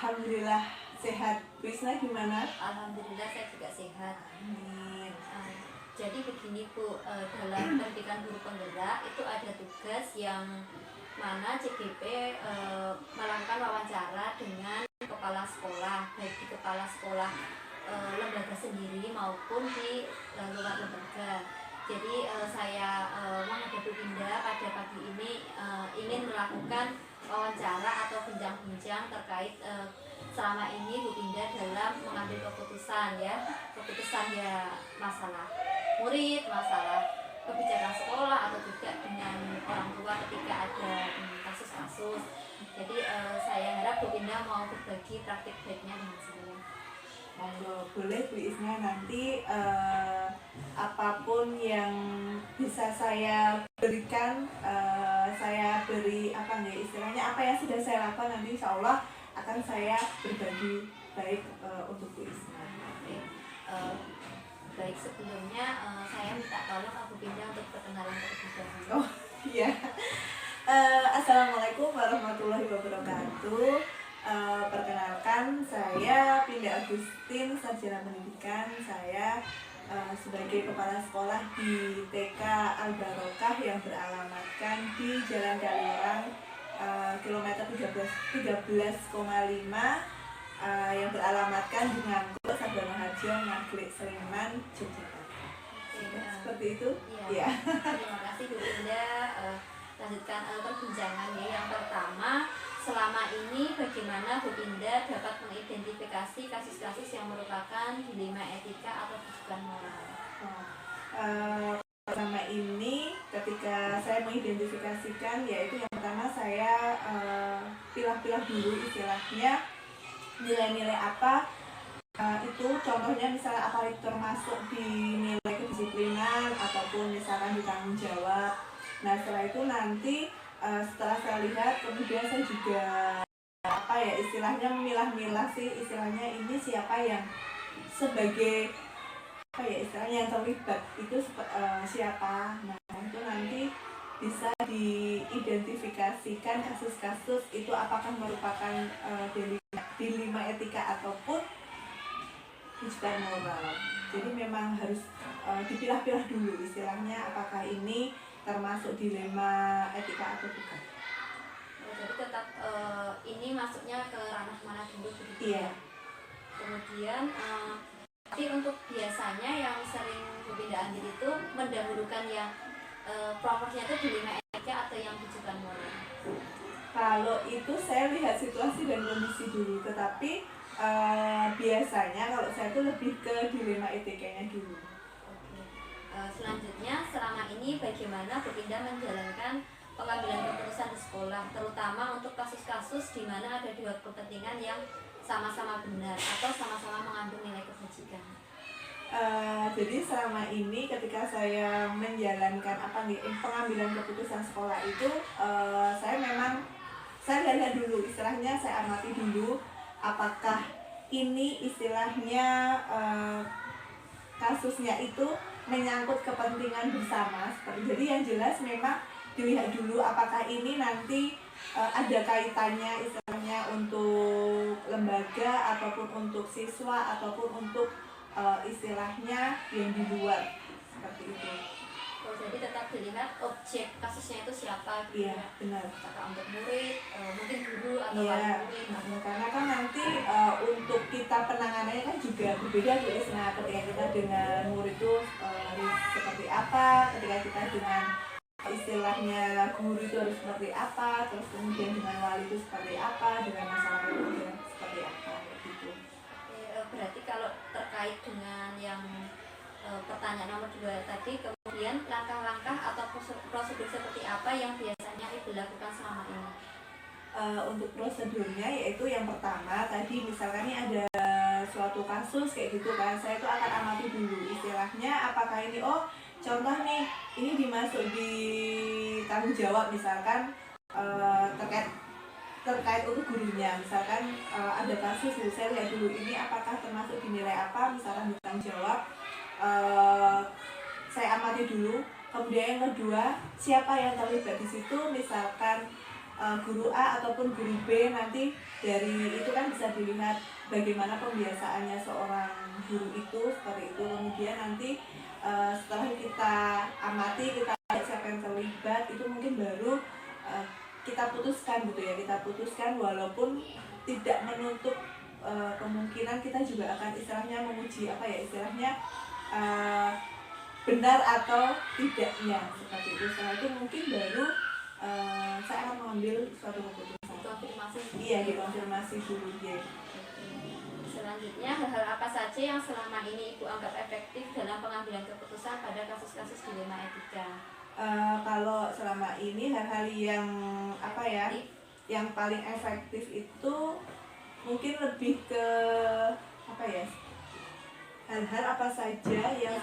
Alhamdulillah sehat. Bu Isna gimana? Alhamdulillah saya juga sehat. Amin. Jadi begini Bu, dalam pendidikan guru penggerak itu ada tugas yang mana CGP melakukan wawancara dengan kepala sekolah, baik di kepala sekolah lembaga sendiri maupun di luar lembaga. Jadi saya menghadapi Dinda pada pagi ini ingin melakukan wawancara atau bincang-bincang terkait selama ini Bu Dinda dalam mengambil keputusan ya masalah murid, masalah kebijakan sekolah atau juga dengan orang tua ketika ada kasus-kasus. Jadi saya harap Bu Dinda mau berbagi praktik baiknya dengan saya. Monggo, boleh Bu Isna, nanti apapun yang bisa saya berikan, saya beri istilahnya apa yang sudah saya lakukan nanti insya Allah akan saya berbagi baik untuk Bu Isna. Baik, sebelumnya saya minta tolong Bu Dinda untuk perkenalan terlebih dahulu. Oh iya. Assalamualaikum warahmatullahi wabarakatuh. Perkenalkan, saya Pinda Agustin, sarjana pendidikan. Saya sebagai kepala sekolah di TK Al Barokah yang beralamatkan di Jalan Kaliurang kilometer 13,5 yang beralamatkan di Ngangkul, Sabana Harjo, Ngaglik, Sleman, Yogyakarta. Seperti itu? Iya. Terima kasih Bu Dinda. Lanjutkan perbincangan ya. Yang pertama, selama ini bagaimana Bu Dinda dapat mengidentifikasi kasus-kasus yang merupakan dilema etika atau kesukaan moral? Pertama ini ketika saya mengidentifikasikan, yaitu yang pertama saya pilah-pilah dulu istilahnya nilai-nilai apa itu, contohnya misalnya apa itu termasuk di nilai kedisiplinan ataupun misalkan di tanggung jawab. Nah setelah itu nanti setelah saya lihat, kemudian saya juga istilahnya memilah-milah sih, istilahnya ini siapa yang sebagai istilahnya yang terlibat itu siapa. Nah itu nanti bisa diidentifikasikan kasus-kasus itu apakah merupakan dilema etika ataupun kesukaan moral. Jadi memang harus dipilah-pilah dulu istilahnya apakah ini termasuk dilema etika atau bukan. Jadi tetap ini masuknya ke ranah mana dulu begitu? Iya. Kemudian tapi untuk biasanya yang sering Bu Dinda ambil itu mendahulukan yang proporsinya itu dilema etika atau yang kesukaan moral? Kalau itu saya lihat situasi dan kondisi dulu, tetapi biasanya kalau saya itu lebih ke dilema etikanya dulu. Selanjutnya, selama ini bagaimana Bu Dinda menjalankan pengambilan keputusan di sekolah, terutama untuk kasus-kasus di mana ada dua kepentingan yang sama-sama benar atau sama-sama mengandung nilai kebajikan? Jadi selama ini ketika saya menjalankan pengambilan keputusan sekolah itu, saya lihat dulu, istilahnya saya amati dulu apakah ini istilahnya kasusnya itu menyangkut kepentingan bersama. Jadi yang jelas memang dilihat dulu apakah ini nanti ada kaitannya istilahnya untuk lembaga ataupun untuk siswa ataupun untuk istilahnya yang di luar, seperti itu. Jadi tetap dilihat objek kasusnya itu siapa gitu. Iya, benar. Apakah untuk murid, mungkin guru atau wali murid. Karena kan nanti untuk kita penanganannya kan juga berbeda guys. Nah ketika kita dengan murid itu seperti apa, ketika kita dengan istilahnya guru itu harus seperti apa, terus kemudian dengan wali itu seperti apa, dengan masyarakat itu seperti apa gitu. Berarti kalau terkait dengan yang pertanyaan nomor 2 tadi, kemudian langkah-langkah atau prosedur seperti apa yang biasanya dilakukan selama ini? Untuk prosedurnya yaitu yang pertama tadi misalkan ini ada suatu kasus kayak gitu kan, saya itu akan amati dulu istilahnya apakah ini contoh nih ini dimasuk di tanggung jawab misalkan terkait untuk gurunya, misalkan ada kasus saya lihat dulu ini apakah termasuk dinilai apa misalkan di tanggung jawab. Saya amati dulu. Kemudian yang kedua, siapa yang terlibat di situ, misalkan guru A ataupun guru B, nanti dari itu kan bisa dilihat bagaimana pembiasaannya seorang guru itu seperti itu. Kemudian nanti setelah kita amati, kita lihat siapa yang terlibat, itu mungkin baru kita putuskan gitu ya, kita putuskan walaupun tidak menutup kemungkinan kita juga akan istilahnya menguji apa ya istilahnya benar atau tidaknya seperti itu. Setelah itu mungkin baru saya akan mengambil suatu keputusan. Konfirmasi. Iya, dikonfirmasi dulu ya. Selanjutnya, hal-hal apa saja yang selama ini Ibu anggap efektif dalam pengambilan keputusan pada kasus-kasus dilema etika? Kalau selama ini hal-hal yang apa ya, yang paling efektif itu mungkin lebih ke apa ya, hal-hal apa saja yang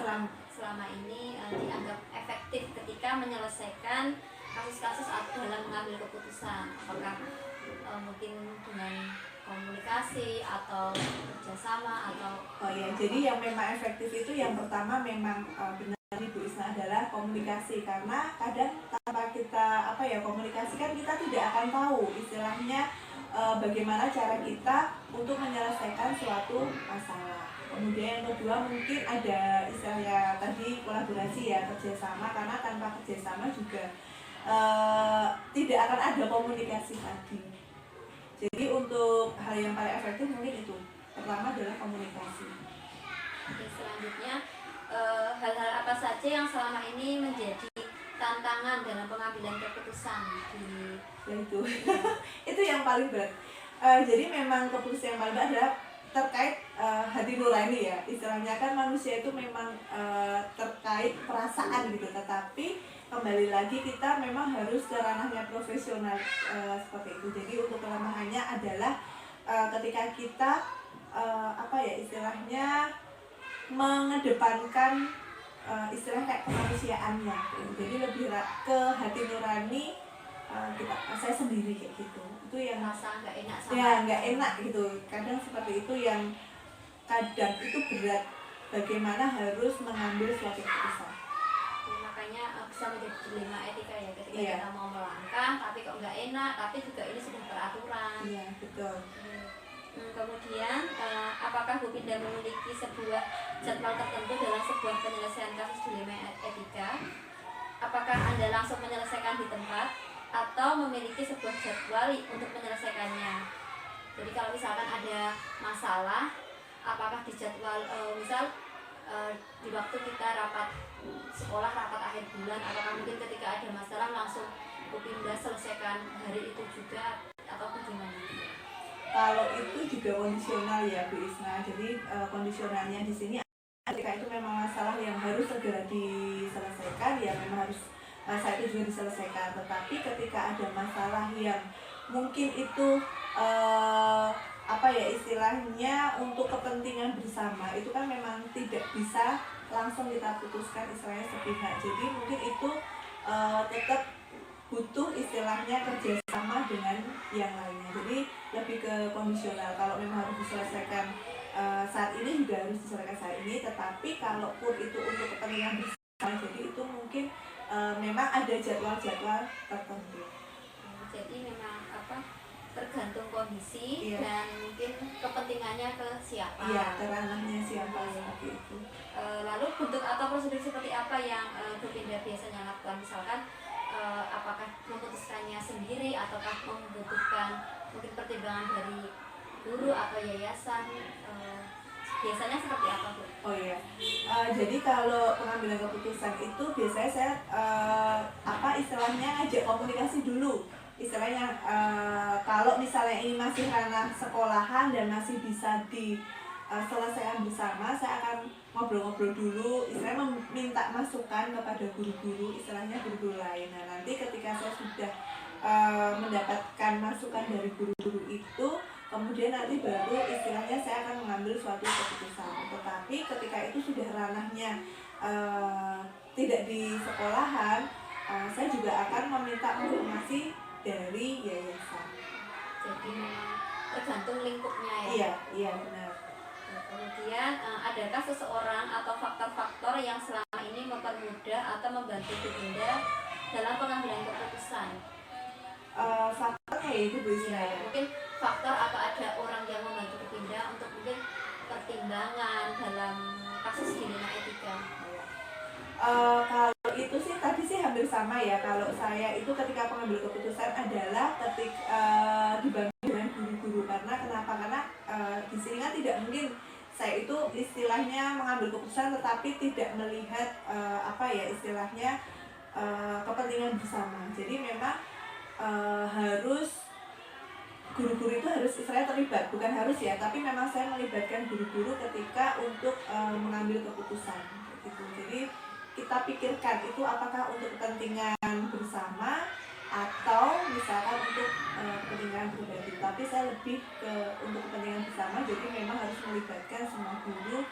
selama ini dianggap efektif ketika menyelesaikan kasus-kasus dalam mengambil keputusan, apakah mungkin dengan komunikasi atau kerjasama atau jadi yang memang efektif itu yang pertama memang benar Ibu Isna adalah komunikasi, karena kadang tanpa kita komunikasi kan kita tidak akan tahu istilahnya bagaimana cara kita untuk menyelesaikan suatu masalah. Kemudian yang kedua mungkin ada istilahnya tadi kolaborasi ya, kerjasama, karena tanpa kerjasama juga tidak akan ada komunikasi tadi. Jadi untuk hal yang paling efektif mungkin itu pertama adalah komunikasi. Oke, selanjutnya hal-hal apa saja yang selama ini menjadi tantangan dalam pengambilan keputusan itu itu yang paling berat. Jadi memang keputusan yang paling berat adalah terkait hati nurani ya, istilahnya kan manusia itu memang terkait perasaan gitu, tetapi kembali lagi kita memang harus ke ranahnya profesional seperti itu. Jadi untuk kelemahannya adalah ketika kita istilahnya mengedepankan istilah kayak kemanusiaannya gitu. Jadi lebih ke hati nurani saya sendiri kayak gitu. Itu yang rasa nggak enak sama ya nggak enak gitu. Kadang seperti itu yang kadang itu berat, bagaimana harus mengambil suatu keputusan. Makanya bisa menjadi dilema etika ya, ketika kita mau melangkah tapi kok nggak enak, tapi juga ini sudah peraturan. Iya, betul. Kemudian apakah Bu Pindah memiliki sebuah jadwal tertentu dalam sebuah penyelesaian kasus dilema etika? Apakah Anda langsung menyelesaikan di tempat atau memiliki sebuah jadwal untuk menyelesaikannya? Jadi kalau misalkan ada masalah, apakah di jadwal di waktu kita rapat sekolah, rapat akhir bulan, apakah mungkin ketika ada masalah langsung Bu Pindah selesaikan hari itu juga atau bagaimana? Kalau itu juga kondisional ya Bu Isna. Jadi kondisionalnya di sini ketika itu memang masalah yang harus segera diselesaikan, ya memang harus masalah itu juga diselesaikan. Tetapi ketika ada masalah yang mungkin itu istilahnya untuk kepentingan bersama, itu kan memang tidak bisa langsung kita putuskan istilahnya sepihak. Jadi mungkin itu tetap butuh istilahnya kerjasama dengan yang lainnya. Jadi lebih ke kondisional. Kalau memang harus diselesaikan saat ini juga harus diselesaikan saat ini. Tetapi kalaupun itu untuk kepentingan bersama, jadi itu mungkin memang ada jadwal-jadwal tertentu. Jadi memang tergantung kondisi dan mungkin kepentingannya ke siapa. Iya, ke ranahnya siapa seperti itu. Lalu bentuk atau prosedur seperti apa yang Bu Pindah biasanya lakukan? Misalkan apakah memutuskannya sendiri ataukah membutuhkan mungkin pertimbangan dari guru atau yayasan, biasanya seperti apa Bu? Oh iya, jadi kalau pengambilan keputusan itu biasanya saya istilahnya ngajak komunikasi dulu. Istilahnya kalau misalnya ini masih ranah sekolahan dan masih bisa diselesaikan bersama, saya akan ngobrol-ngobrol dulu, istilahnya meminta masukan kepada guru-guru, istilahnya guru-guru lain. Nah nanti ketika saya sudah mendapatkan masukan dari guru-guru itu, kemudian nanti baru istilahnya saya akan mengambil suatu keputusan. Tetapi ketika itu sudah ranahnya tidak di sekolahan, saya juga akan meminta informasi dari yayasan. Jadi memang tergantung lingkupnya ya. Iya benar. Kemudian adakah seseorang atau faktor-faktor yang selama ini mempermudah atau membantu Bu Pindah dalam pengambilan keputusan? faktornya ya itu Bu Isna ya. Mungkin faktor apa ada orang yang membantu Bu Pindah untuk mungkin pertimbangan dalam kasus dilema etika. Kalau itu sih tadi sih hampir sama ya. Kalau saya itu ketika pengambil keputusan adalah dibanding dengan guru-guru. Karena di sini kan tidak mungkin saya itu istilahnya mengambil keputusan tetapi tidak melihat istilahnya kepentingan bersama. Jadi memang harus guru-guru itu harus istilahnya terlibat, bukan harus ya, tapi memang saya melibatkan guru-guru ketika untuk mengambil keputusan gitu. Jadi kita pikirkan itu apakah untuk kepentingan bersama atau misalkan untuk kepentingan pribadi. Tapi saya lebih untuk kepentingan bersama, jadi memang harus melibatkan semua guru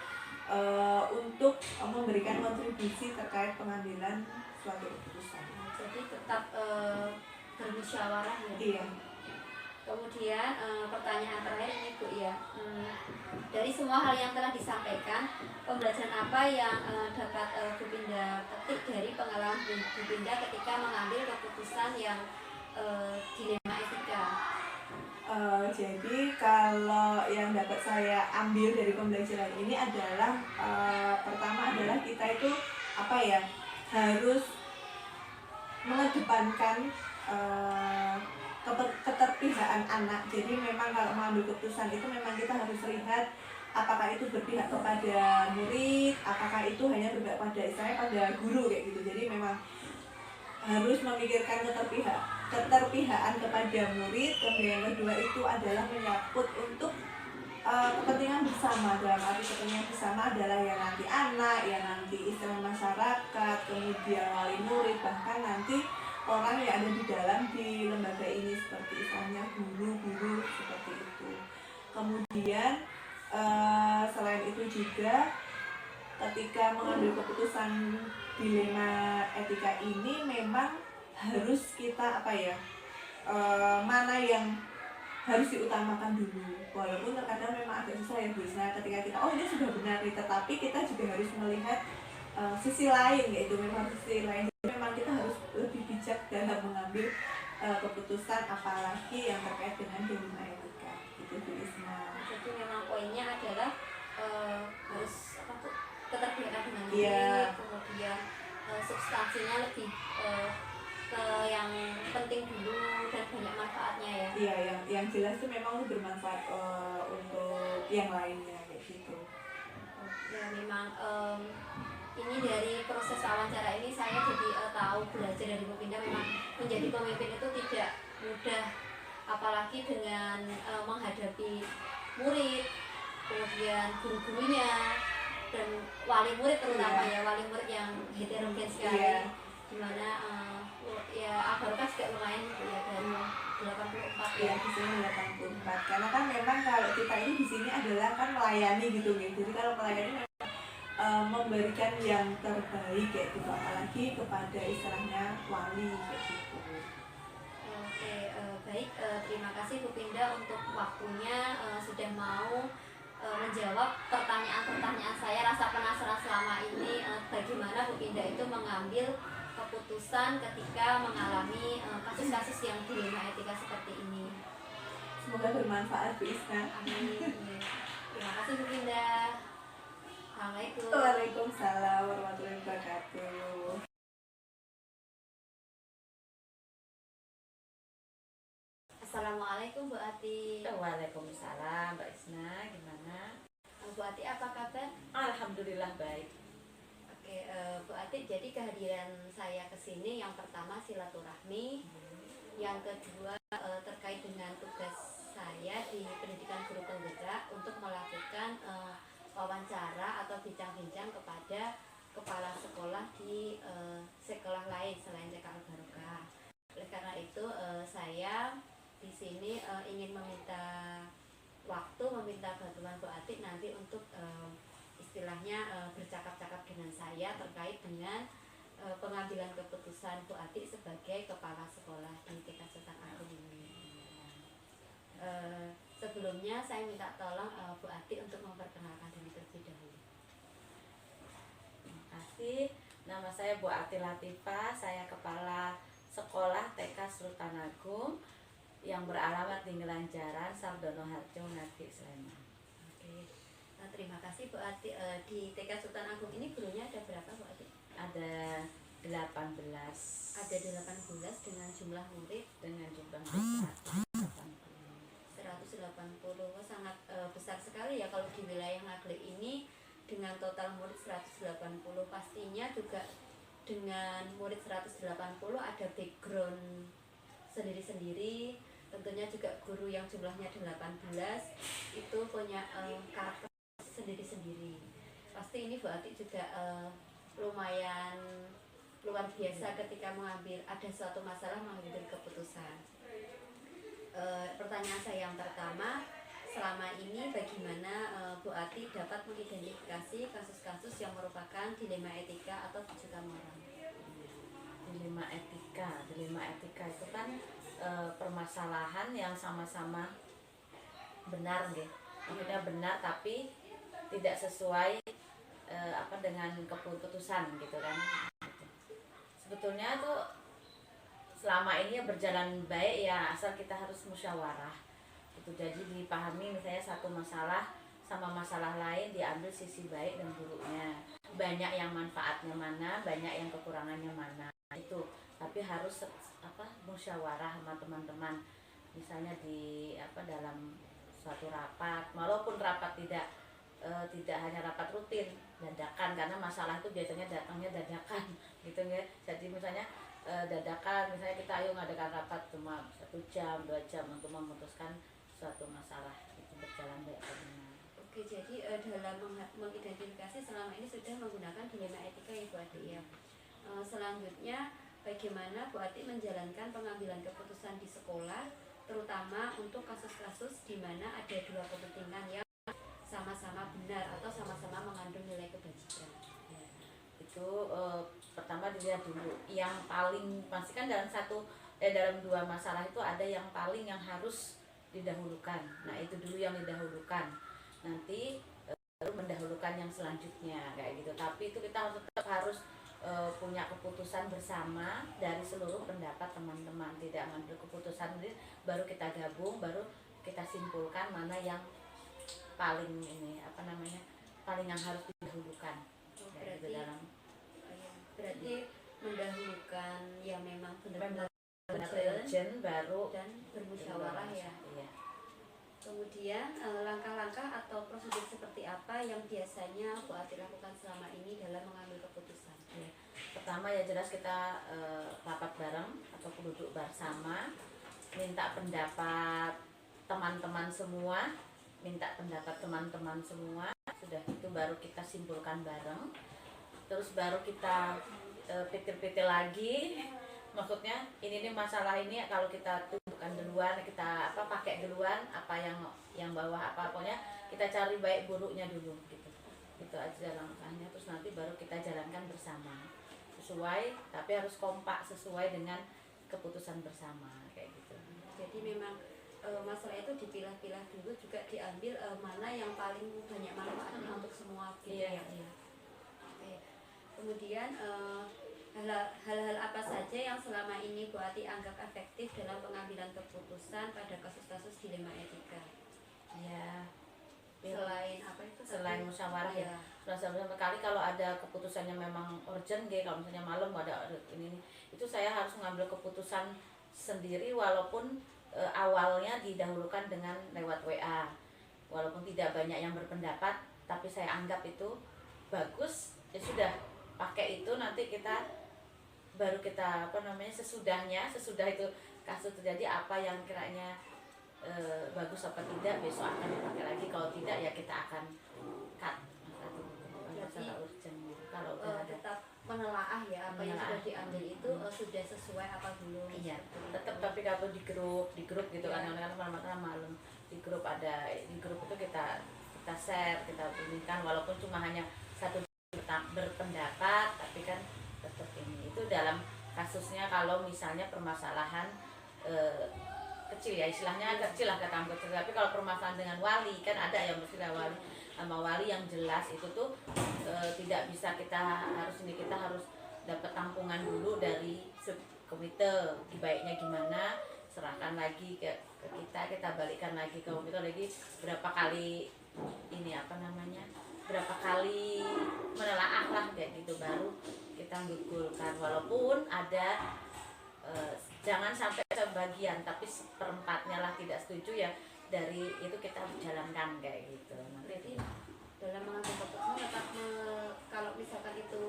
untuk memberikan kontribusi terkait pengambilan suatu keputusan. Jadi tetap bermusyawarah ya. Iya. Kemudian pertanyaan terakhir ini Bu ya, dari semua hal yang telah disampaikan, pembelajaran apa yang dapat Bu Pindah petik dari pengalaman Bu Pindah ketika mengambil keputusan yang dilema etika? Jadi kalau yang dapat saya ambil dari pembelajaran ini adalah pertama adalah kita itu harus mengedepankan keterpihakan anak. Jadi memang kalau mengambil keputusan itu memang kita harus lihat apakah itu berpihak kepada murid, apakah itu hanya berpihak pada guru kayak gitu. Jadi memang harus memikirkan keterpihakan kepada murid. Kemudian yang kedua itu adalah menyangkut untuk kepentingan bersama. Dalam arti kepentingan bersama adalah yang nanti anak, yang nanti istilah masyarakat, kemudian wali murid, bahkan nanti orang yang ada di lembaga ini seperti istilahnya guru-guru seperti itu. Kemudian selain itu juga ketika mengambil keputusan dilema etika ini memang harus kita mana yang harus diutamakan dulu. Walaupun terkadang memang agak susah ya Bu Isna ketika kita ini sudah benar nih, tetapi kita juga harus melihat sisi lain, yaitu memang sisi lain. Jadi memang kita harus lebih bijak dalam mengambil keputusan apalagi yang terkait dengan dilema etika gitu Bu Isna. Jadi memang poinnya adalah harus keterpihakan dengan murid, kemudian substansinya lebih ke yang penting dulu dan banyak manfaatnya ya. Iya, yang jelas itu memang bermanfaat untuk yang lainnya kayak gitu. Ya memang ini dari proses wawancara ini saya jadi tahu belajar dari Bu Pindah memang menjadi pemimpin itu tidak mudah, apalagi dengan menghadapi murid, kemudian guru-gurunya dan wali murid terutama ya wali murid yang heterogen sekali, dimana Al-Barokah juga lumayan ya dari 84 ya di sini 84 karena kan memang kalau kita ini di sini adalah kan melayani gitu nih. Jadi kalau melayani memang memberikan yang terbaik kayak gitu, apalagi kepada istilahnya wali kayak gitu. Oke, baik, terima kasih Bu Pindah untuk waktunya, sudah mau menjawab pertanyaan-pertanyaan saya. Rasa penasaran selama ini bagaimana Bu Pindah itu mengambil keputusan ketika mengalami kasus-kasus yang dilema etika seperti ini. Semoga bermanfaat Bu Isna. Amin. Terima kasih Bu Pindah. Assalamualaikum. Waalaikumsalam warahmatullahi wabarakatuh. Assalamualaikum Bu Ati. Waalaikumsalam Mbak Isna, gimana? Bu Ati apa kabar? Alhamdulillah baik. Oke, Bu Ati, jadi kehadiran saya ke sini yang pertama silaturahmi, yang kedua terkait dengan tugas saya di pendidikan guru penggerak untuk melakukan wawancara atau bincang-bincang kepada kepala sekolah di sekolah lain selain TK Al-Barokah. Oleh karena itu saya di sini ingin meminta waktu, meminta bantuan Bu Ati nanti untuk istilahnya bercakap-cakap dengan saya terkait dengan pengambilan keputusan Bu Ati sebagai kepala sekolah di TK Sultan Agung ini. Sebelumnya saya minta tolong Bu Ati untuk memperkenalkan diri terlebih dahulu. Terima kasih. Nama saya Bu Ati Latifah, saya kepala Sekolah TK Sultan Agung yang beralamat di Ngelanjaran, Sardono Harjo, Ngadi, Sleman. Oke. Nah, terima kasih Bu Ati. Di TK Sultan Agung ini gurunya ada berapa Bu Ati? Ada 18 Ada 18 dengan jumlah murid dengan jumlah murid 180. Wah, sangat besar sekali ya kalau di wilayah Ngaglik ini dengan total murid 180. Pastinya juga dengan murid 180 ada background sendiri-sendiri. Tentunya juga guru yang jumlahnya 18 itu punya karakter sendiri-sendiri. Pasti ini Bu Ati juga lumayan luar biasa ketika ada suatu masalah mengambil keputusan. Pertanyaan saya yang pertama, selama ini bagaimana Bu Ati dapat mengidentifikasi kasus-kasus yang merupakan dilema etika atau kejutan moral? Dilema etika itu kan permasalahan yang sama-sama benar nggih. Maksudnya benar tapi tidak sesuai dengan keputusan gitu kan. Sebetulnya tuh selama ini berjalan baik ya asal kita harus musyawarah. Itu jadi dipahami misalnya satu masalah sama masalah lain diambil sisi baik dan buruknya. Banyak yang manfaatnya mana, banyak yang kekurangannya mana. Itu tapi harus musyawarah sama teman-teman misalnya di dalam suatu rapat, walaupun rapat tidak hanya rapat rutin dadakan karena masalah itu biasanya datangnya dadakan gitu ya. Jadi misalnya dadakan misalnya kita ayo ngadakan rapat cuma 1 jam 2 jam untuk memutuskan suatu masalah itu berjalan baik atau benar. Oke, jadi dalam mengidentifikasi selama ini sudah menggunakan dilema etika ya Bu Ati ya. Selanjutnya bagaimana Bu Ati menjalankan pengambilan keputusan di sekolah, terutama untuk kasus-kasus di mana ada dua kepentingan yang sama-sama benar atau sama-sama mengandung nilai kebajikan. Ya, itu pertama dilihat dulu yang paling pasti kan dalam dua masalah itu ada yang paling yang harus didahulukan. Nah itu dulu yang didahulukan. Nanti baru mendahulukan yang selanjutnya kayak gitu. Tapi itu kita tetap harus punya keputusan bersama dari seluruh pendapat teman-teman, tidak mengambil keputusan sendiri baru kita gabung, baru kita simpulkan mana yang paling paling yang harus didahulukan. Berarti mendahulukan yang memang benar-benar urgent baru dan bermusyawarah ya. Iya. Kemudian langkah-langkah atau prosedur seperti apa yang biasanya Bu Ati lakukan selama ini dalam mengambil keputusan? Ya. Pertama ya jelas kita rapat bareng atau duduk bersama, minta pendapat teman-teman semua, sudah itu baru kita simpulkan bareng. Terus baru kita pikir-pikir lagi, maksudnya ini masalah ini kalau kita tunjukkan duluan, kita pakai duluan apa yang bawah pokoknya kita cari baik buruknya dulu gitu. Itu aja langkahnya, terus nanti baru kita jalankan bersama sesuai, tapi harus kompak sesuai dengan keputusan bersama kayak gitu. Jadi memang masalah itu dipilah-pilah dulu, juga diambil mana yang paling banyak manfaatnya untuk semua gitu. Iya. Oke. Kemudian hal-hal apa saja yang selama ini Bu Ati anggap efektif dalam pengambilan keputusan pada kasus-kasus dilema etika? Ya. Selain musyawarah ya. Musyawarah kali kalau ada keputusan yang memang urgent kalau misalnya malam ada ini itu saya harus mengambil keputusan sendiri walaupun awalnya didahulukan dengan lewat WA. Walaupun tidak banyak yang berpendapat tapi saya anggap itu bagus, ya sudah pakai itu, nanti kita baru kita sesudah itu kasus terjadi apa yang kiranya bagus apa tidak besok akan dipakai lagi, kalau tidak ya kita akan cut masalah urgent gitu. Kalau tetap menelaah ya apa yang sudah diambil itu sudah sesuai apa belum. Iya, tetap tapi kalau di grup gitu kan malam di grup itu kita share, kita berikan walaupun cuma hanya satu berpendapat tapi kan tetap ini. Itu dalam kasusnya kalau misalnya permasalahan kecil ya, istilahnya kecil lah kata kecil, tapi kalau permasalahan dengan wali kan ada yang mesti wali sama wali yang jelas itu tuh tidak bisa kita harus dapat tampungan dulu dari komite, baiknya gimana, serahkan lagi ke kita balikkan lagi ke komite lagi berapa kali ini apa namanya, berapa kali menelaah lah kayak gitu, baru kita gugulkan. Walaupun ada jangan sampai sebagian, tapi seperempatnya lah tidak setuju, ya dari itu kita jalankan kayak gitu. Berarti dalam mengambil keputusan tetap kalau misalkan itu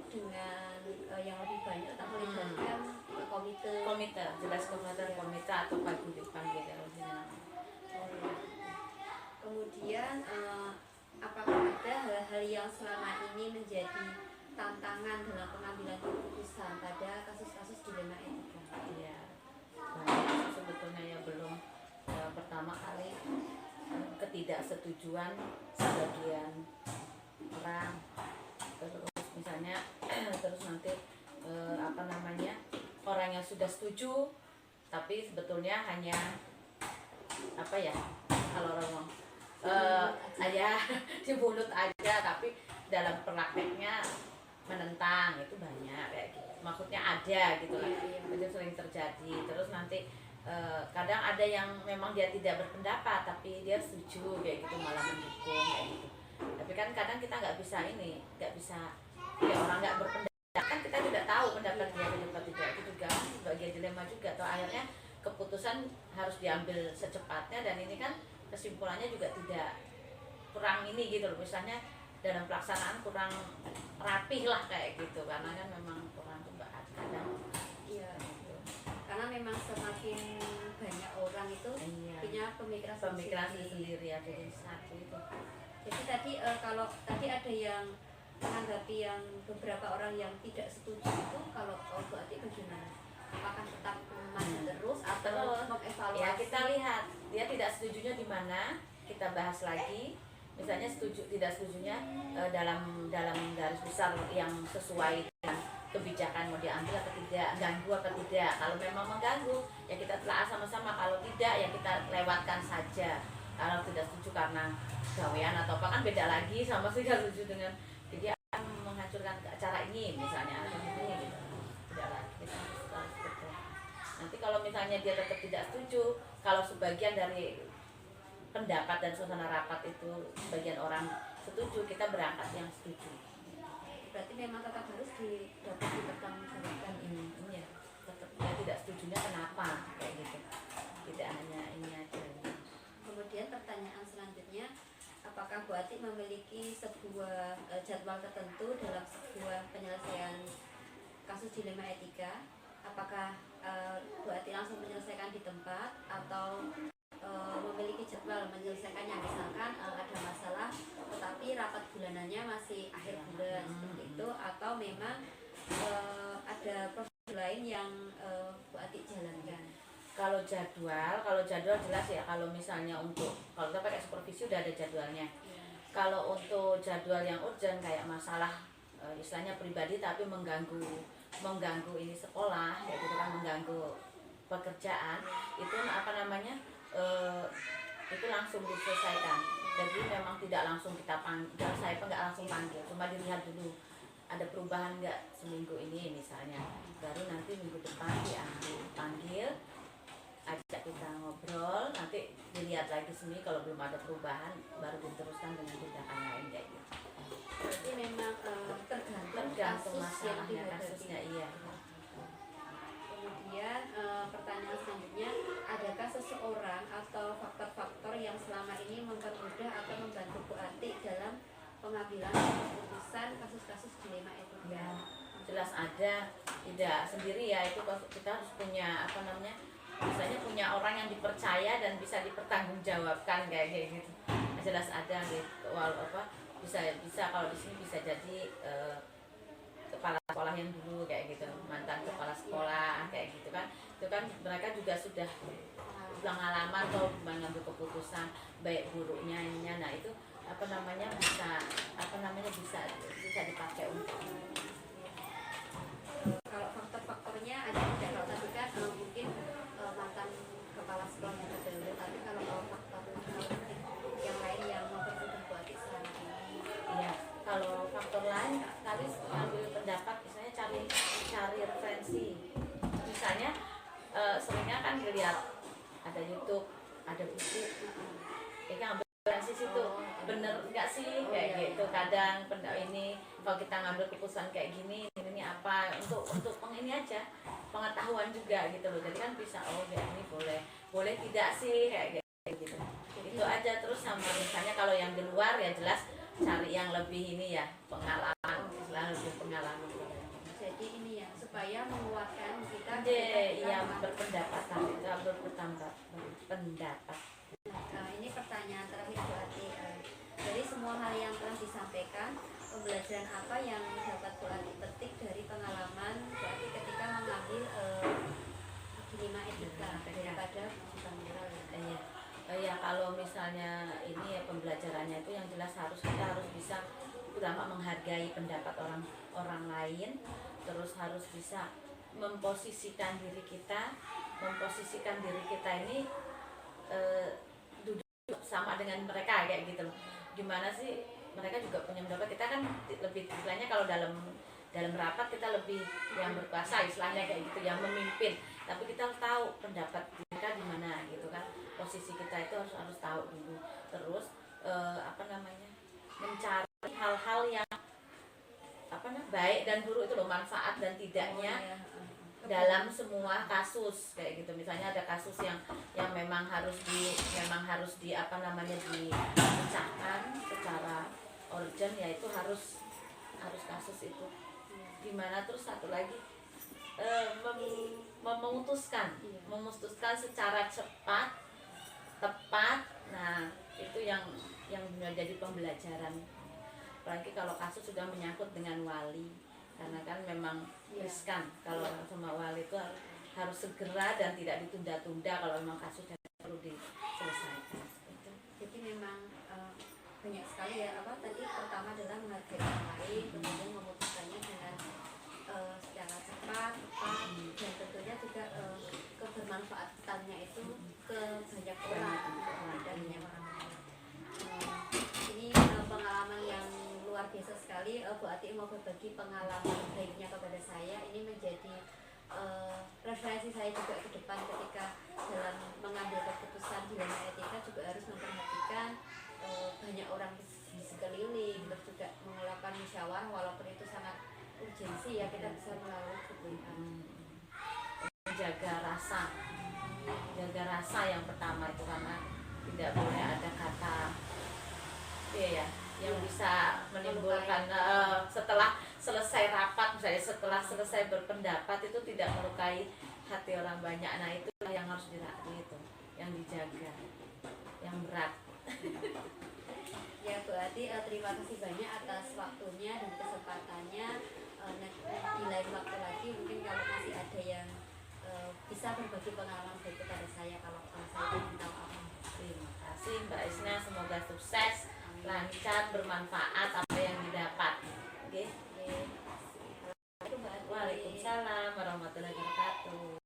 dengan yang lebih banyak tetap melibatkan komite, jelas komite atau panggil kalau di namanya. Kemudian apakah ada hal-hal yang selama ini menjadi tantangan dalam pengambilan keputusan pada kasus-kasus dilema etika? Iya, banyak sebetulnya ya, belum pertama kali ketidaksetujuan sebagian orang, terus misalnya terus nanti apa namanya, orang yang sudah setuju tapi sebetulnya hanya apa ya, kalau orang ngomong aja di mulut aja, tapi dalam prakteknya menentang, itu banyak kayak gitu. Maksudnya ada gitu lah, itu sering terjadi. Terus nanti kadang ada yang memang dia tidak berpendapat tapi dia setuju kayak gitu, malah mendukung kayak gitu. Tapi kan kadang kita nggak bisa ya orang nggak berpendapat kan kita tidak tahu pendapat dia pendapat tidak, itu juga sebagai dilema juga. Atau akhirnya keputusan harus diambil secepatnya, dan ini kan kesimpulannya juga tidak kurang ini gitu loh, misalnya dalam pelaksanaan kurang rapih lah kayak gitu, karena kan memang kurang kadang. Iya, gitu. Karena memang semakin banyak orang itu punya pemikiran sendiri ya, jadi satu itu. Jadi tadi kalau tadi ada yang menanggapi yang beberapa orang yang tidak setuju itu, kalau Bu Ati bagaimana? Apakah tetap maju terus atau mengevaluasi? Ya kita lihat dia tidak setujunya di mana, kita bahas lagi. Misalnya setuju tidak setujunya dalam garis besar yang sesuai dengan kebijakan mau diambil atau tidak, ganggu atau tidak. Kalau memang mengganggu ya kita telah sama-sama, kalau tidak ya kita lewatkan saja. Kalau tidak setuju karena gawean atau apa kan beda lagi sama tidak setuju dengan dia akan menghancurkan acara ini misalnya atau ini gitu. Tidak lagi kita harus setuju. Nanti kalau misalnya dia tetap tidak setuju, kalau sebagian dari pendapat dan suasana rapat itu sebagian orang setuju, kita berangkat yang setuju. Berarti memang tetap harus dapat dipertanggungjawabkan ini. Ya, tetap ya tidak setujunya kenapa kayak gitu. Tidak hanya ini aja. Kemudian pertanyaan selanjutnya, apakah Bu Ati memiliki sebuah jadwal tertentu dalam sebuah penyelesaian kasus dilema etika? Apakah Bu Ati langsung menyelesaikan di tempat atau memiliki jadwal menyelesaikannya, misalkan ada masalah tetapi rapat bulanannya masih akhir bulan seperti itu, atau memang ada prosedur lain yang Bu Ati jalankan? Kalau jadwal jelas ya, kalau misalnya kalau kita pakai supervisi udah ada jadwalnya. Kalau untuk jadwal yang urgent kayak masalah istilahnya pribadi tapi mengganggu ini sekolah kayak gitu kan, mengganggu pekerjaan, itu apa namanya itu langsung diselesaikan. Jadi memang tidak langsung kita panggil, saya nggak langsung panggil, cuma dilihat dulu ada perubahan nggak seminggu ini misalnya, baru nanti minggu depan dipanggil, ajak kita ngobrol, nanti dilihat lagi seminggu, kalau belum ada perubahan baru diteruskan dengan tindakan lain kayak gitu. Jadi memang tergantung masalahnya, kasusnya. Iya. Kemudian pertanyaan selanjutnya, adakah seseorang atau faktor-faktor yang selama ini mempermudah atau membantu Bu Ati dalam pengambilan keputusan kasus-kasus dilema etika? Ya, jelas ada, tidak sendiri ya, itu kita harus punya apa namanya, misalnya punya orang yang dipercaya dan bisa dipertanggungjawabkan kayak gitu. Jelas ada gitu, bisa kalau di sini bisa jadi kepala sekolah yang dulu kayak gitu, mantan kepala sekolah kayak gitu kan, itu kan mereka juga sudah pengalaman kalau mengambil keputusan baik buruknya ininya. Nah itu bisa dipakai untuk kalau faktor-faktornya ada tidak? Kalau tadi kan mungkin mantan kepala sekolah yang terdahulu, tapi kalau faktor yang lain yang mempermudah Bu Ati selama ini? Iya, kalau faktor lain kali ambil pendapat, misalnya cari referensi lihat ada YouTube, ada buku, kayak ngambil referensi situ, bener nggak sih kayak gitu. Kadang ini kalau kita ngambil keputusan kayak gini, ini apa untuk ini aja pengetahuan juga gitu loh. Jadi kan bisa kayak ini boleh tidak sih kayak gitu. Itu aja. Terus sama misalnya kalau yang di luar ya jelas cari yang lebih ini ya pengalaman, lebih pengalaman. Jadi ini ya supaya menguatkan kita yang berpendapat berpendapat. Nah, ini pertanyaan terakhir Bu Ati. Dari semua hal yang telah disampaikan, pembelajaran apa yang dapat Bu Ati petik dari pengalaman Bu Ati ketika mengambil dilema etika daripada kewajiban moral? Ya kalau misalnya ini ya pembelajarannya itu yang jelas kita harus bisa pertama menghargai pendapat orang lain, terus harus bisa memposisikan diri kita ini duduk sama dengan mereka kayak gitu loh. Gimana sih mereka juga punya pendapat, kita kan lebih istilahnya kalau dalam rapat kita lebih yang berkuasa istilahnya kayak gitu, yang memimpin, tapi kita tahu pendapat mereka di mana gitu kan. Posisi kita itu harus tahu dulu. Terus mencari hal-hal yang baik dan buruk itu loh, manfaat dan tidaknya dalam semua kasus kayak gitu. Misalnya ada kasus yang memang harus dipecahkan secara urgent, ya itu harus kasus itu gimana. Terus satu lagi memutuskan secara cepat, tepat. Nah itu yang menjadi pembelajaran, apalagi kalau kasus sudah menyangkut dengan wali, karena kan memang riskan kalau sama wali itu harus segera dan tidak ditunda-tunda kalau memang kasusnya perlu diselesaikan. Jadi memang banyak sekali ya tadi pertama adalah menghargai orang lain, kemudian memutuskannya dengan secara cepat, tepat, dan tentunya juga kebermanfaatannya itu ke banyak orang dan banyak orang lain. Ini pengalaman yang luar biasa sekali. Bu Ati mau berbagi pengalaman baiknya kepada saya. Ini menjadi referensi saya juga ke depan ketika dalam mengambil keputusan dilema etika juga harus memperhatikan banyak orang di sekeliling, terus juga melakukan musyawarah walaupun itu sangat urgensi ya, kita bisa melalui kebutuhan. Jaga rasa yang pertama itu, karena tidak boleh ada kata yang bisa menimbulkan setelah selesai rapat, misalnya setelah selesai berpendapat itu tidak melukai hati orang banyak. Nah itu yang harus itu yang dijaga, yang berat. Ya Bu Ati, terima kasih banyak atas waktunya dan kesempatannya. Di lain waktu lagi mungkin kalau masih ada yang bisa berbagi pengalaman baik kepada saya kalau saya ingin tahu apa. Terima kasih Mbak Isna, semoga sukses, lancar, bermanfaat apa yang didapat. Oke. Waalaikumsalam warahmatullahi wabarakatuh.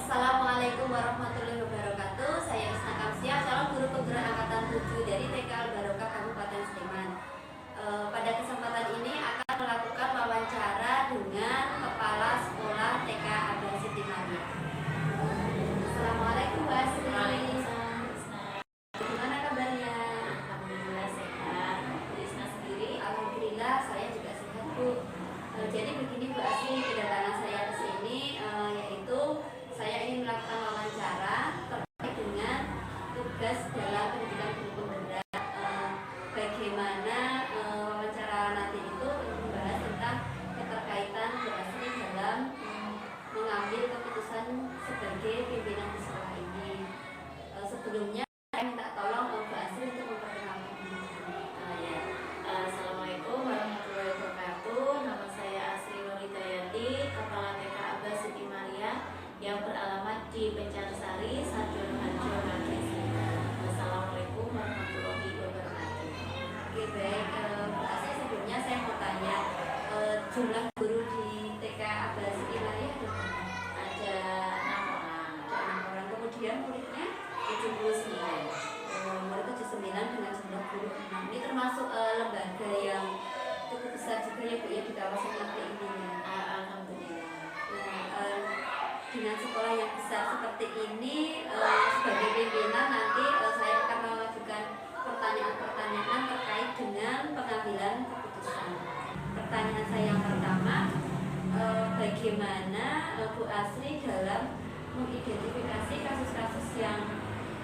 Assalamualaikum warahmatullahi wabarakatuh. Saya Isna Kamsia, calon guru penggerak angkatan 7 dari TK Al Barokah Kabupaten Sleman. Pada kesempatan ini akan melakukan wawancara dengan Kepala Sekolah TK Abah Siti Maria. Assalamualaikum Mbak Sri. Gimana kabarnya? Alhamdulillah sehat. Isna sendiri? Alhamdulillah saya juga sehat Bu. Jadi begini Bu Asri, kedatangan saya ke sini yaitu saya ingin melakukan wawancara terkait dengan tugas dalam pendidikan guru penggerak. Bagaimana wawancara nanti itu membahas tentang keterkaitan Bu Asri dalam mengambil keputusan sebagai pimpinan di sekolah ini. Sebelumnya saya minta tolong Bu Asri untuk memperkenalkan diri. Assalamualaikum warahmatullahi wabarakatuh. Nama saya Asri Nuridayati, Kepala TK Abah Siti Maria yang beralamat di Pencarsari, Sarjono Harjo, Nagreg. Assalamualaikum warahmatullahi wabarakatuh. Oke baik, Bu Asri, sebelumnya saya mau tanya jumlah guru di TK Abah Siti Maria Ada 6 orang. ada 6 orang, kemudian muridnya 79. Murid 79 dengan jumlah guru 6. Ini termasuk lembaga yang cukup besar juga ya Bu ya di kawasan Mangke ini ya. Alhamdulillah. Nah, dengan sekolah yang besar seperti ini, sebagai pimpinan nanti saya akan mengajukan pertanyaan-pertanyaan terkait dengan pengambilan keputusan. Pertanyaan saya yang pertama, bagaimana Bu Asri dalam mengidentifikasi kasus-kasus yang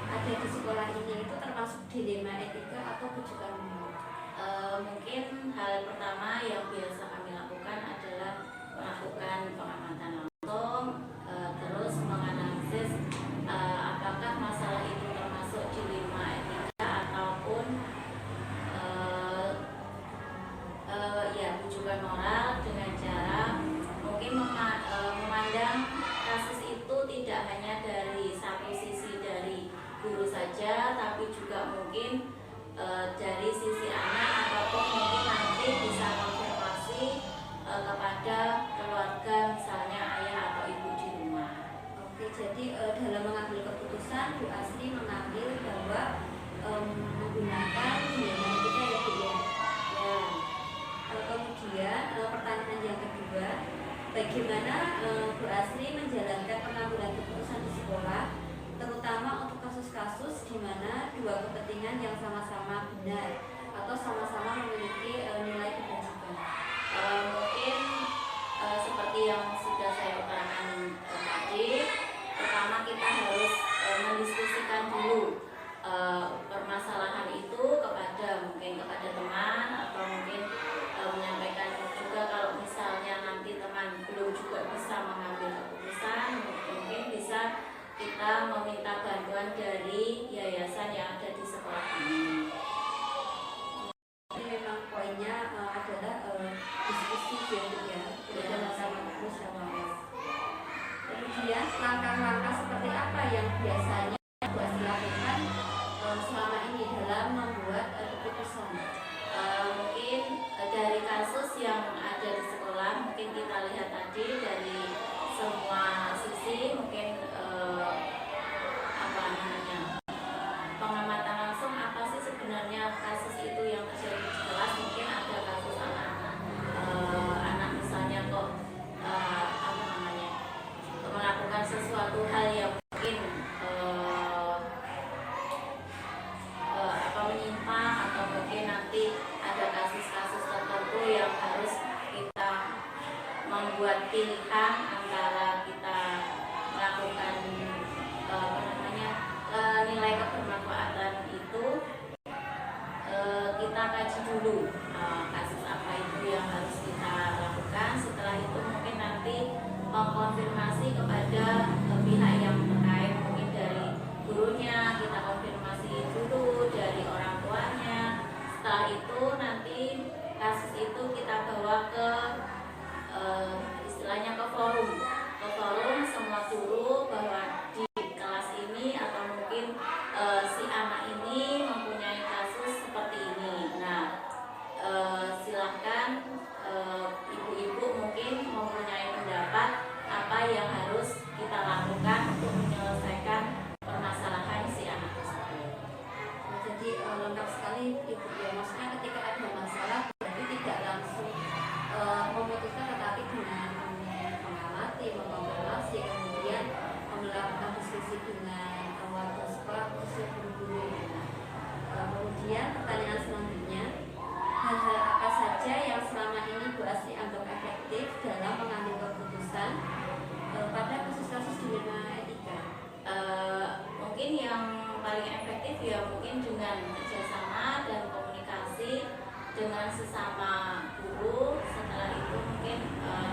ada di sekolah ini itu termasuk dilema etika atau bujukan umum? Mungkin hal pertama yang biasa kami lakukan adalah melakukan pengamatan langsung, terus menganalisis apakah masalah itu termasuk dilema etika ataupun ya bujukan moral, dengan cara mungkin memandang kasus itu tidak hanya dari satu sisi dari guru saja, tapi juga mungkin dari sisi anak, ataupun mungkin nanti bisa konfirmasi kepada keluarga, misalnya ayah atau ibu di rumah. Oke, jadi dalam mengambil keputusan Bu Asri mengambil bahwa menggunakan dilema etika ya Bu ya. Ya. Kemudian pertanyaan yang kedua, bagaimana Bu Asri menjalankan pengambilan keputusan di sekolah, terutama untuk kasus-kasus di mana dua kepentingan yang sama-sama benar atau sama-sama memiliki nilai kebajikan? Mungkin seperti yang sudah saya utarakan tadi, pertama kita harus mendiskusikan dulu permasalahan itu mungkin kepada teman, atau mungkin menyampaikan juga kalau misalnya nanti teman belum juga bisa mengambil keputusan, mungkin bisa kita meminta bantuan dari yayasan yang ada di sekolah ini. Ini memang poinnya adalah diskusi ya, tidak sama musyawarah. Kemudian langkah-langkah seperti apa yang biasanya Bu Asri lakukan selama ini dalam membuat keputusan? Mungkin dari kasus yang ada di sekolah, mungkin kita lihat tadi dari semua sisi, mungkin pengamatan langsung apa sih sebenarnya kasus itu yang terjadi di kelas. Mungkin ada kasus anak misalnya kok melakukan sesuatu hal yang mungkin menyimpang, atau mungkin nanti ada kasus-kasus tertentu yang harus kita membuat pilihan antara kita melakukan nilai kebermanfaatan itu, kita kaji dulu kasus apa itu yang harus kita lakukan. Setelah itu mungkin nanti mengkonfirmasi kepada pihak yang terkait, mungkin dari gurunya kita konfirmasi dulu, dari orang tuanya. Setelah itu nanti kasus itu kita bawa ke istilahnya ke forum semua guru, bahwa di kelas ini atau mungkin si anak ini mempunyai kasus seperti ini. Nah, silahkan ibu-ibu mungkin mempunyai pendapat apa yang harus kita lakukan untuk menyelesaikan permasalahan si anak tersebut. Nah, jadi lengkap sekali Ibu ya, maksudnya ketika ada masalah berarti tidak langsung memutuskan, tetapi dengan mengamati, mengkonfirmasi, kemudian melakukan diskusi dengan warga sekolah, khususnya guru-guru. Kemudian pertanyaan selanjutnya, hal-hal apa saja yang selama ini Bu Asri anggap efektif dalam mengambil keputusan pada kasus-kasus dilema etika? Mungkin yang paling efektif ya mungkin dengan kerjasama dan komunikasi dengan sesama guru. Setelah itu mungkin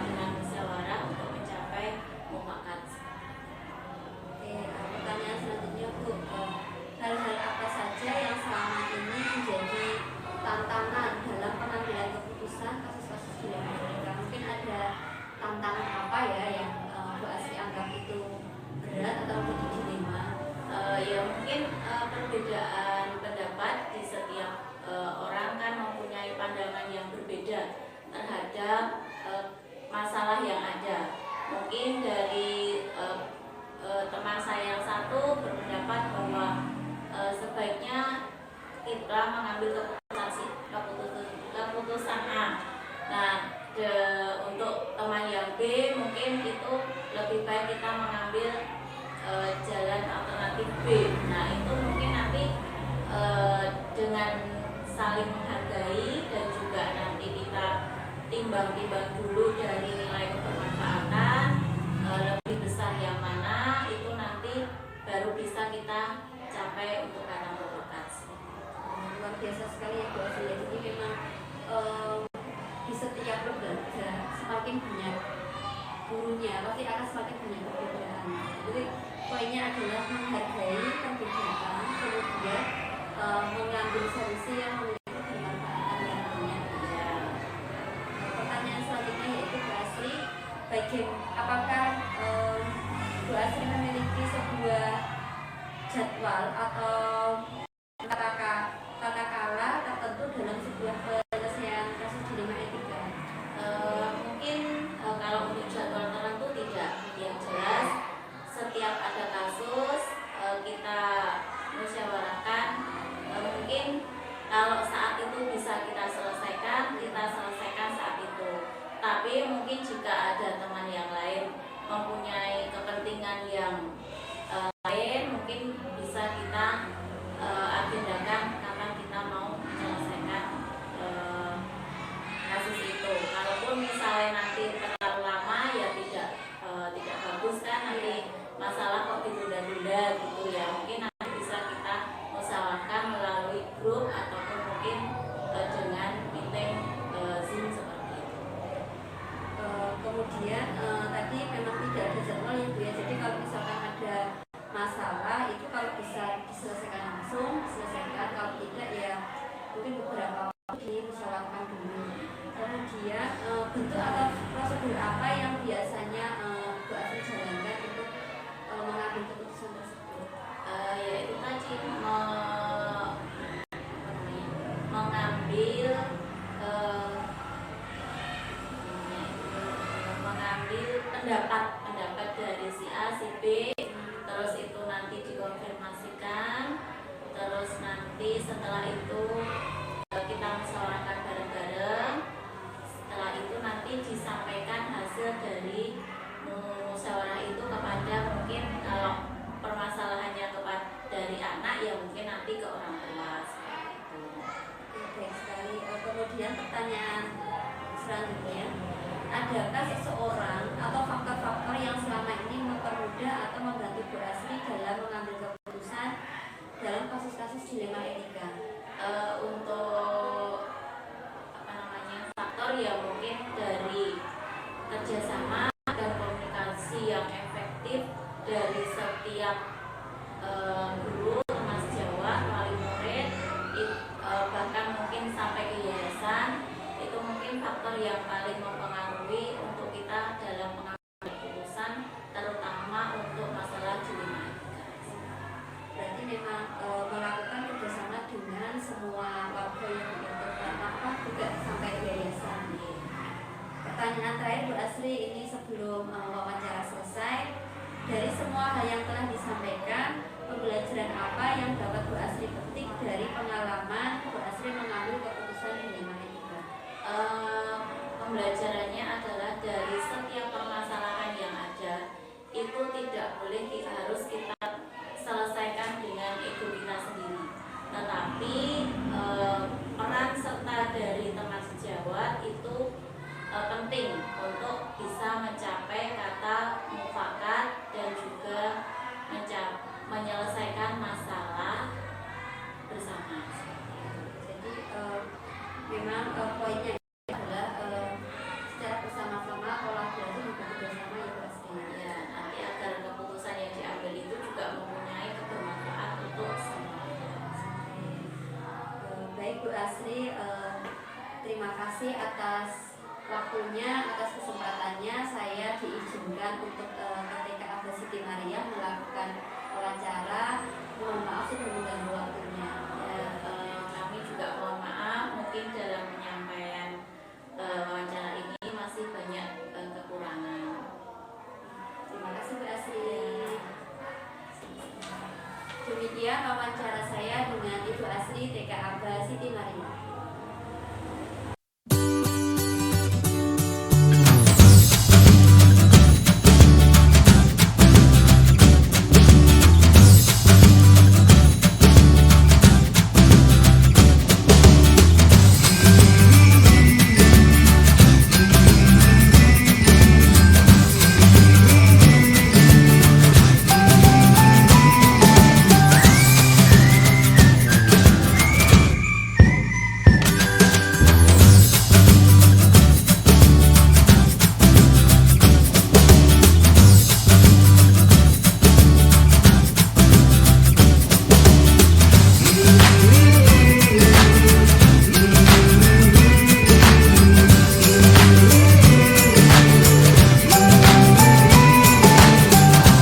dengan musyawarah untuk mencapai mufakat. Oke, pertanyaan selanjutnya Bu, hal-hal apa saja yang selama ini menjadi tantangan dalam pengambilan keputusan kasus-kasus dilema etika? Mungkin ada tantangan apa ya yang Bu Asri anggap itu berat atau menjadi dilema? Ya mungkin perbedaan pendapat di setiap orang kan mempunyai pandangan yang berbeda terhadap masalah yang ada. Mungkin dari teman saya yang satu berpendapat bahwa sebaiknya kita mengambil keputusan A, mengambil jalan alternatif B. Nah itu mungkin nanti dengan saling menghargai dan juga nanti kita timbang-timbang dulu dari nilai kebermanfaatan, lebih besar yang mana, itu nanti baru bisa kita capai untuk tanam provokasi. Luar biasa sekali ya Bu Asri. Jadi memang di setiap lembaga semakin banyak gurunya pasti akan semakin banyak perbedaan. Jadi poinnya adalah menghargai perbedaan, kemudian mengambil solusi yang memiliki kebermanfaatan yang banyak. Pertanyaan selanjutnya yaitu Bu Asri, apakah Bu Asri memiliki sebuah jadwal atau tata kala tertentu dalam sebuah penyelesaian kasus dilema etika? Mungkin kalau untuk jadwal tertentu tidak, yang jelas setiap ada kasus kita musyawarahkan, mungkin kalau saat itu bisa kita selesaikan saat itu. Tapi mungkin jika ada teman yang lain mempunyai kepentingan yang lain, mungkin bisa kita agendakan kapan kita mau menyelesaikan kasus itu. Kalaupun misalnya nanti terlalu lama ya tidak bagus kan, nanti masalah kok ditunda-tunda gitu ya. Mungkin nanti bisa kita musyawarahkan melalui grup ataupun mungkin dengan meeting Zoom seperti itu. Kemudian tadi memang tidak ada jadwal ya Bu ya. Jadi kalau misalkan ada masalah itu kalau bisa diselesaikan langsung diselesaikan, kalau tidak ya mungkin beberapa waktu dimusyawarahkan dulu. Kemudian bentuk atau prosedur apa yang biasanya Bu Asri jalankan untuk mengambil keputusan tersebut? Yaitu tadi mengambil pendapat dari si A, si B, terus itu nanti dikonfirmasikan, terus nanti setelah itu kita musyawarahkan bareng-bareng. Setelah itu nanti disampaikan hasil dari musyawarah itu kepada, mungkin kalau permasalahannya dari anak ya mungkin nanti ke orang tua seperti itu. Baik sekali. Kemudian pertanyaan selanjutnya, adakah seseorang atau faktor-faktor yang selama ini mempermudah atau membantu Bu Asri dalam mengambil keputusan dalam kasus-kasus dilema etika? Untuk faktor ya mungkin dari kerjasama dan komunikasi yang efektif dari setiap guru termasuk Jawa wali murid, bahkan mungkin sampai ke yayasan. Itu mungkin faktor yang paling mempengaruhi untuk kita dalam mengambil keputusan, terutama untuk masalah dilema etika. Berarti memang melakukan kerjasama dengan semua warga yang terdampak juga sampai yayasan. Pertanyaan terakhir Bu Asri, ini sebelum wawancara selesai, dari semua hal yang telah disampaikan, pembelajaran apa yang dapat Bu Asri petik dari pengalaman Bu Asri mengambil keputusan dilema etika? Pembelajarannya adalah dari setiap permasalahan yang ada itu tidak boleh harus kita selesaikan dengan ego kita sendiri, tetapi peran serta dari teman sejawat itu penting untuk bisa mencapai kata mufakat dan juga menyelesaikan masalah bersama. Jadi memang poinnya adalah secara bersama-sama, kolaborasi dan bekerjasama ya Bu Asri. Ya, nanti agar keputusan yang diambil itu juga mempunyai kebermanfaat untuk semuanya. Baik Bu Asri, terima kasih atas waktunya, atas kesempatannya. Saya diizinkan untuk ketika Abah Siti Maria melakukan wawancara. Mohon maaf sudah mengganggu waktunya. Kami juga mohon maaf mungkin dalam penyampaian wawancara ini masih banyak kekurangan. Terima kasih Bu Asri. Demikian wawancara saya dengan Ibu Asri TK Abah Siti Maria.